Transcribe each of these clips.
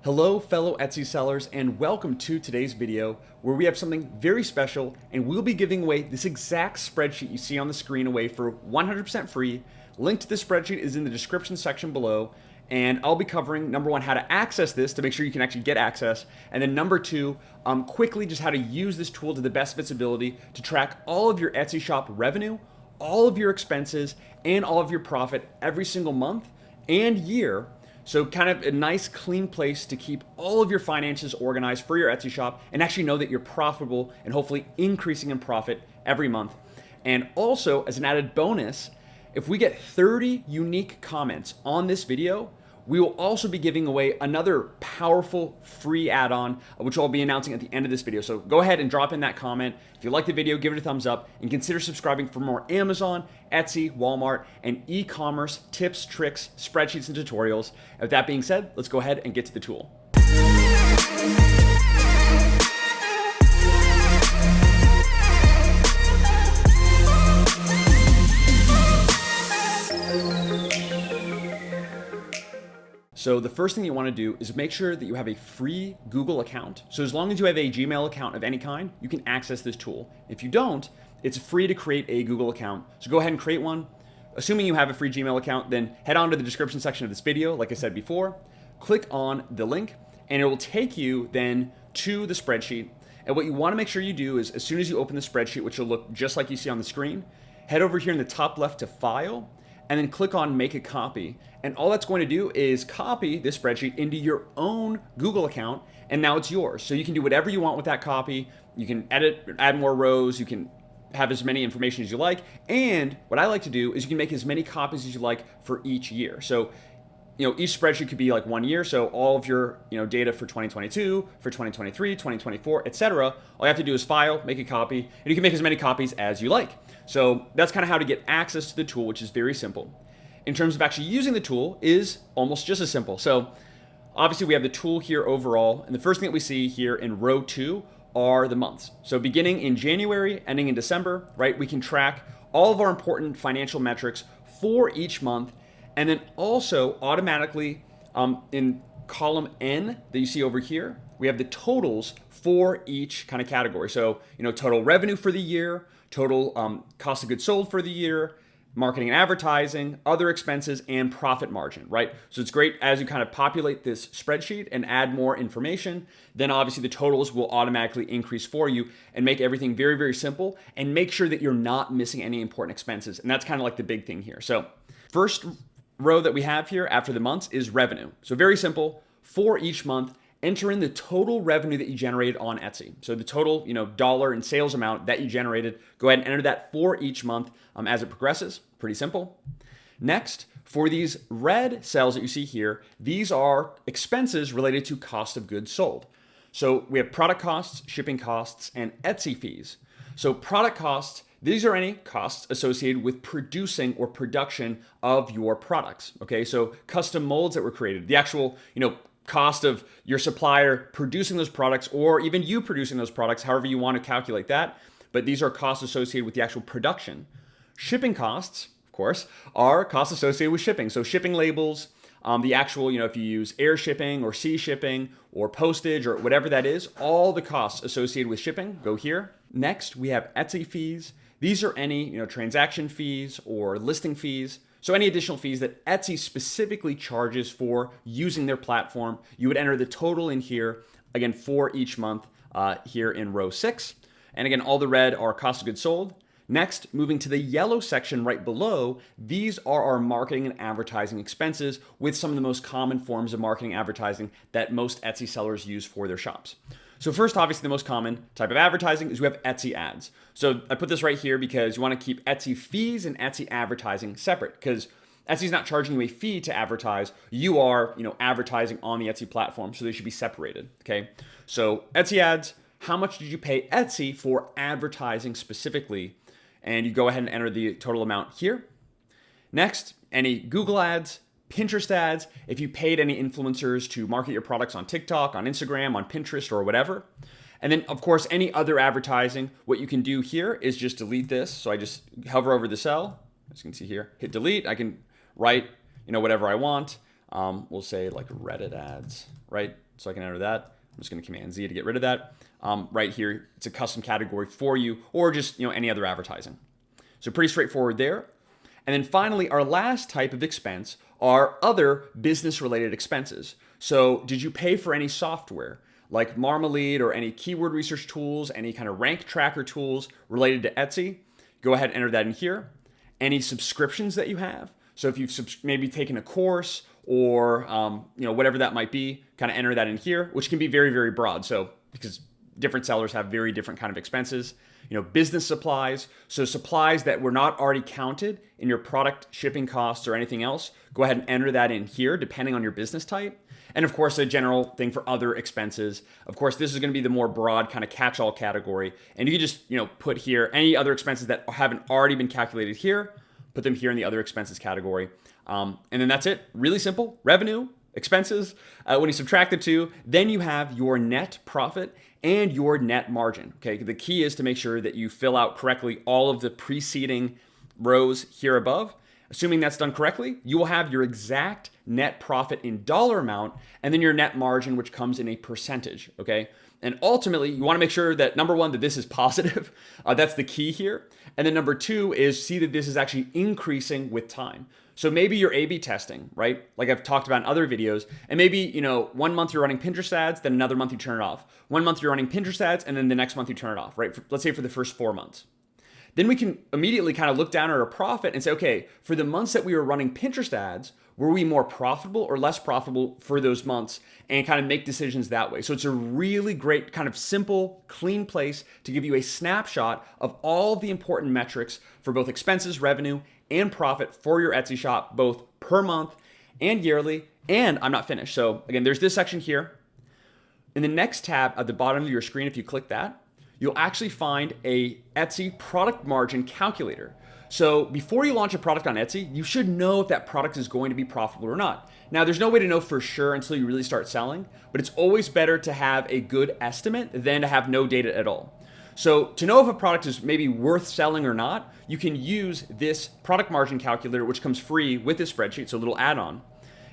Hello fellow Etsy sellers, and welcome to today's video where we have something very special, and we'll be giving away this exact spreadsheet you see on the screen away for 100% free. Link to the spreadsheet is in the description section below, and I'll be covering number one, how to access this to make sure you can actually get access, and then number two, quickly just how to use this tool to the best of its ability to track all of your Etsy shop revenue, all of your expenses, and all of your profit every single month and year. So kind of a nice clean place to keep all of your finances organized for your Etsy shop and actually know that you're profitable and hopefully increasing in profit every month. And also, as an added bonus, if we get 30 unique comments on this video, we will also be giving away another powerful free add-on, which I'll be announcing at the end of this video. So go ahead and drop in that comment. If you like the video, give it a thumbs up and consider subscribing for more Amazon, Etsy, Walmart, and e-commerce tips, tricks, spreadsheets, and tutorials. And with that being said, let's go ahead and get to the tool. So the first thing you want to do is make sure that you have a free Google account. So as long as you have a Gmail account of any kind, you can access this tool. If you don't, it's free to create a Google account. So go ahead and create one. Assuming you have a free Gmail account, then head on to the description section of this video, like I said before, click on the link, and it will take you then to the spreadsheet. And what you want to make sure you do is as soon as you open the spreadsheet, which will look just like you see on the screen, head over here in the top left to File, and then click on Make a Copy. And all that's going to do is copy this spreadsheet into your own Google account, and now it's yours. So you can do whatever you want with that copy. You can edit, add more rows, you can have as many information as you like, and what I like to do is you can make as many copies as you like for each year. So each spreadsheet could be like 1 year, so all of your data for 2022, for 2023, 2024, etc. All you have to do is file, make a copy, and you can make as many copies as you like. So that's kind of how to get access to the tool, which is very simple. In terms of actually using the tool is almost just as simple. So obviously we have the tool here overall, and the first thing that we see here in row 2 are the months. So beginning in January, ending in December, right? We can track all of our important financial metrics for each month. And then also automatically in column N that you see over here, we have the totals for each kind of category. So, total revenue for the year, total cost of goods sold for the year, marketing and advertising, other expenses, and profit margin, right? So it's great as you kind of populate this spreadsheet and add more information, then obviously the totals will automatically increase for you and make everything very, very simple and make sure that you're not missing any important expenses. And that's kind of like the big thing here. So first row that we have here after the months is revenue. So very simple. For each month, enter in the total revenue that you generated on Etsy. So the total, dollar and sales amount that you generated. Go ahead and enter that for each month as it progresses. Pretty simple. Next, for these red cells that you see here, these are expenses related to cost of goods sold. So we have product costs, shipping costs, and Etsy fees. So product costs, these are any costs associated with producing or production of your products. Okay, so custom molds that were created, the actual, cost of your supplier producing those products, or even you producing those products, however you want to calculate that. But these are costs associated with the actual production. Shipping costs, of course, are costs associated with shipping. So shipping labels, the actual, if you use air shipping or sea shipping or postage or whatever that is, all the costs associated with shipping go here. Next, we have Etsy fees. These are any, transaction fees or listing fees. So any additional fees that Etsy specifically charges for using their platform, you would enter the total in here, again, for each month here in row 6. And again, all the red are cost of goods sold. Next, moving to the yellow section right below, these are our marketing and advertising expenses with some of the most common forms of marketing and advertising that most Etsy sellers use for their shops. So first, obviously, the most common type of advertising is we have Etsy ads. So I put this right here because you want to keep Etsy fees and Etsy advertising separate, because Etsy's not charging you a fee to advertise. You are, advertising on the Etsy platform, so they should be separated, okay? So Etsy ads, how much did you pay Etsy for advertising specifically? And you go ahead and enter the total amount here. Next, any Google ads, Pinterest ads, if you paid any influencers to market your products on TikTok, on Instagram, on Pinterest, or whatever. And then, of course, any other advertising, what you can do here is just delete this. So I just hover over the cell, as you can see here, hit delete. I can write, whatever I want. We'll say like Reddit ads, right? So I can enter that. I'm just going to Command Z to get rid of that. Right here, it's a custom category for you, or just any other advertising. So pretty straightforward there. And then finally, our last type of expense are other business-related expenses. So did you pay for any software like Marmalade or any keyword research tools, any kind of rank tracker tools related to Etsy? Go ahead and enter that in here. Any subscriptions that you have. So if you've maybe taken a course or whatever that might be, kind of enter that in here, which can be very, very broad. So because different sellers have very different kind of expenses. Business supplies. So supplies that were not already counted in your product shipping costs or anything else, go ahead and enter that in here depending on your business type. And of course, a general thing for other expenses. Of course, this is going to be the more broad kind of catch-all category. And you can just, put here any other expenses that haven't already been calculated here, put them here in the other expenses category. And then that's it. Really simple. Revenue, expenses. When you subtract the two, then you have your net profit and your net margin. Okay. The key is to make sure that you fill out correctly all of the preceding rows here above. Assuming that's done correctly, you will have your exact net profit in dollar amount and then your net margin, which comes in a percentage. Okay. And ultimately, you want to make sure that number one, that this is positive. That's the key here. And then number two is see that this is actually increasing with time. So maybe you're A/B testing, right? Like I've talked about in other videos. And maybe, 1 month you're running Pinterest ads, then another month you turn it off. 1 month you're running Pinterest ads, and then the next month you turn it off, right? Let's say for the first 4 months. Then we can immediately kind of look down at our profit and say, okay, for the months that we were running Pinterest ads, were we more profitable or less profitable for those months, and kind of make decisions that way. So it's a really great kind of simple, clean place to give you a snapshot of all the important metrics for both expenses, revenue, and profit for your Etsy shop, both per month and yearly. And I'm not finished. So again, there's this section here. In the next tab at the bottom of your screen, if you click that, you'll actually find a Etsy product margin calculator. So before you launch a product on Etsy, you should know if that product is going to be profitable or not. Now, there's no way to know for sure until you really start selling, but it's always better to have a good estimate than to have no data at all. So to know if a product is maybe worth selling or not, you can use this product margin calculator, which comes free with this spreadsheet, so a little add-on.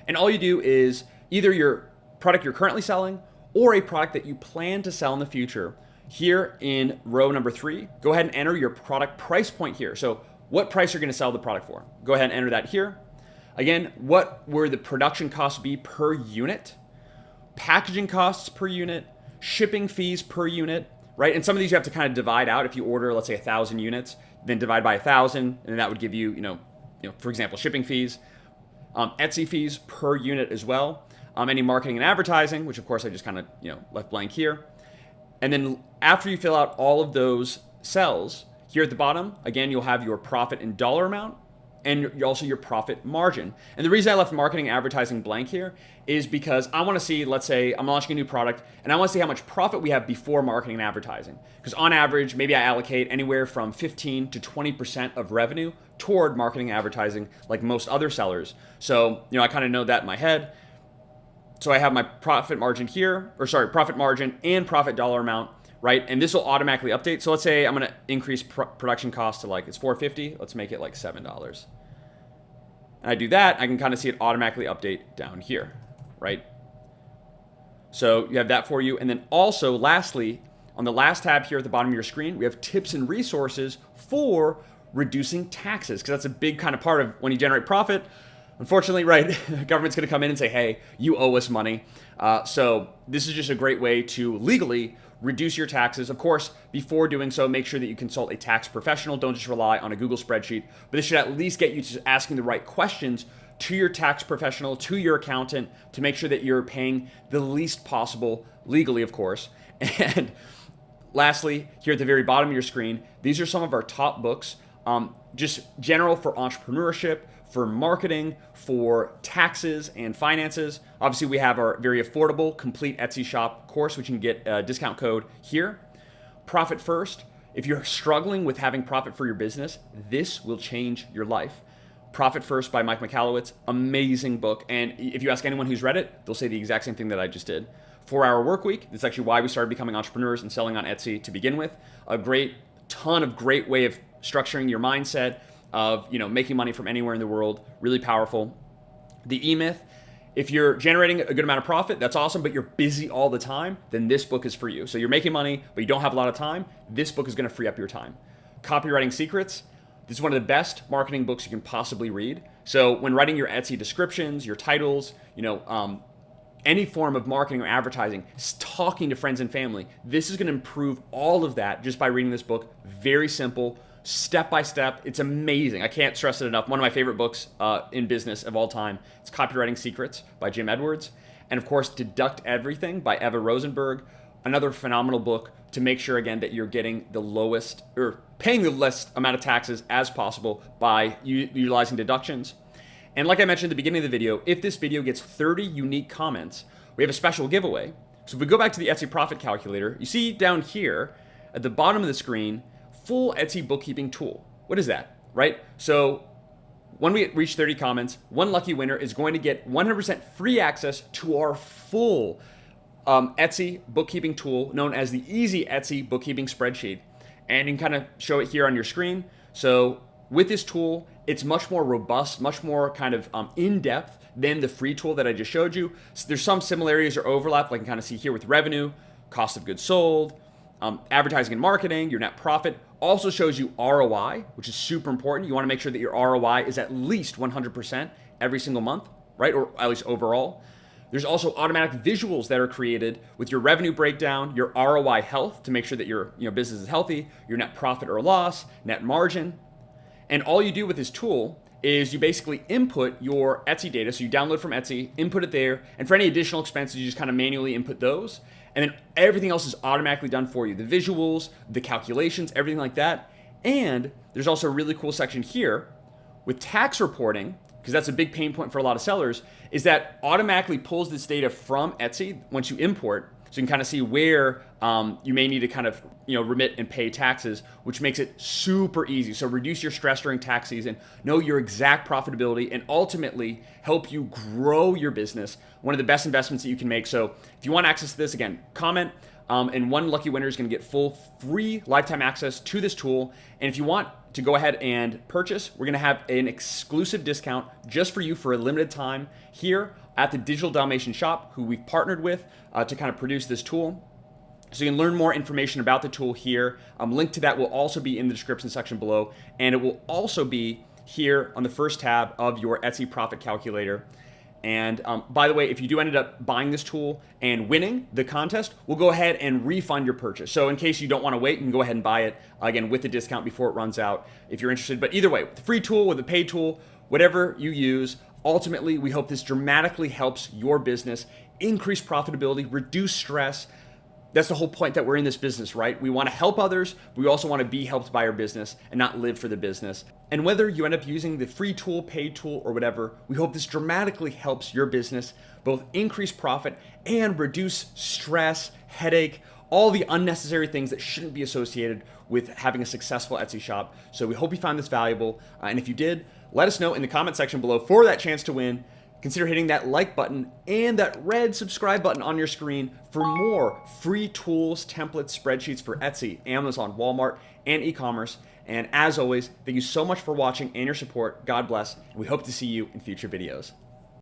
And all you do is either your product you're currently selling or a product that you plan to sell in the future. Here in row number 3, go ahead and enter your product price point here. So what price you're going to sell the product for. Go ahead and enter that here. Again, what were the production costs be per unit, packaging costs per unit, shipping fees per unit, right? And some of these you have to kind of divide out. If you order, let's say 1,000 units, then divide by 1,000, and then that would give you, for example, shipping fees, Etsy fees per unit as well. Any marketing and advertising, which of course I just kind of, left blank here. And then after you fill out all of those cells, here at the bottom, again, you'll have your profit in dollar amount and also your profit margin. And the reason I left marketing and advertising blank here is because I want to see, let's say I'm launching a new product and I want to see how much profit we have before marketing and advertising. Because on average, maybe I allocate anywhere from 15 to 20% of revenue toward marketing and advertising like most other sellers. So, I kind of know that in my head. So I have my profit margin here, profit margin and profit dollar amount, right? And this will automatically update. So let's say I'm going to increase production cost to it's $4.50. Let's make it like $7. And I do that, I can kind of see it automatically update down here, right? So you have that for you. And then also, lastly, on the last tab here at the bottom of your screen, we have tips and resources for reducing taxes, because that's a big kind of part of when you generate profit. Unfortunately, right, the government's going to come in and say, hey, you owe us money. So this is just a great way to legally reduce your taxes. Of course, before doing so, make sure that you consult a tax professional. Don't just rely on a Google spreadsheet. But this should at least get you to asking the right questions to your tax professional, to your accountant, to make sure that you're paying the least possible legally, of course. And lastly, here at the very bottom of your screen, these are some of our top books, just general for entrepreneurship, for marketing, for taxes and finances. Obviously, we have our very affordable complete Etsy shop course, which you can get a discount code here. Profit First. If you're struggling with having profit for your business, this will change your life. Profit First by Michalowicz, amazing book. And if you ask anyone who's read it, they'll say the exact same thing that I just did. 4-Hour Workweek. That's actually why we started becoming entrepreneurs and selling on Etsy to begin with. A ton of great way of structuring your mindset, of making money from anywhere in the world. Really powerful. The E-Myth If you're generating a good amount of profit, that's awesome, but you're busy all the time, then this book is for you. So you're making money, but you don't have a lot of time, this book is gonna free up your time. Copywriting Secrets, this is one of the best marketing books you can possibly read. So when writing your Etsy descriptions, your titles, any form of marketing or advertising, talking to friends and family, this is gonna improve all of that just by reading this book. Very simple, step by step. It's amazing. I can't stress it enough. One of my favorite books in business of all time. It's Copywriting Secrets by Jim Edwards. And of course, Deduct Everything by Eva Rosenberg. Another phenomenal book to make sure, again, that you're getting the lowest or paying the least amount of taxes as possible by utilizing deductions. And like I mentioned at the beginning of the video, if this video gets 30 unique comments, we have a special giveaway. So if we go back to the Etsy Profit Calculator, you see down here at the bottom of the screen, full Etsy bookkeeping tool. What is that, right? So when we reach 30 comments, one lucky winner is going to get 100% free access to our full Etsy bookkeeping tool known as the Easy Etsy Bookkeeping Spreadsheet. And you can kind of show it here on your screen. So with this tool, it's much more robust, much more kind of in-depth than the free tool that I just showed you. So there's some similarities or overlap, like you can kind of see here with revenue, cost of goods sold, advertising and marketing, your net profit. Also shows you ROI, which is super important. You want to make sure that your ROI is at least 100% every single month, right? Or at least overall. There's also automatic visuals that are created with your revenue breakdown, your ROI health to make sure that your business is healthy, your net profit or loss, net margin. And all you do with this tool is you basically input your Etsy data. So you download from Etsy, input it there, and for any additional expenses, you just kind of manually input those. And then everything else is automatically done for you. The visuals, the calculations, everything like that. And there's also a really cool section here with tax reporting, because that's a big pain point for a lot of sellers, is that automatically pulls this data from Etsy once you import. So you can kind of see where you may need to kind of remit and pay taxes, which makes it super easy. So reduce your stress during tax season, know your exact profitability, and ultimately help you grow your business. One of the best investments that you can make. So if you want access to this, again, comment, and one lucky winner is going to get full free lifetime access to this tool. And if you want to go ahead and purchase, we're going to have an exclusive discount just for you for a limited time here at the Digital Dalmatian Shop, who we've partnered with to kind of produce this tool. So you can learn more information about the tool here. Link to that will also be in the description section below, and it will also be here on the first tab of your Etsy Profit Calculator. And by the way, if you do end up buying this tool and winning the contest, we'll go ahead and refund your purchase. So in case you don't want to wait, you can go ahead and buy it, again, with the discount before it runs out if you're interested. But either way, with the free tool, with the paid tool, whatever you use, ultimately, we hope this dramatically helps your business increase profitability, reduce stress. That's the whole point that we're in this business, right? We want to help others. But we also want to be helped by our business and not live for the business. And whether you end up using the free tool, paid tool, or whatever, we hope this dramatically helps your business both increase profit and reduce stress, headache, all the unnecessary things that shouldn't be associated with having a successful Etsy shop. So we hope you found this valuable. And if you did, let us know in the comment section below for that chance to win. Consider hitting that like button and that red subscribe button on your screen for more free tools, templates, spreadsheets for Etsy, Amazon, Walmart, and e-commerce. And as always, thank you so much for watching and your support. God bless. And we hope to see you in future videos.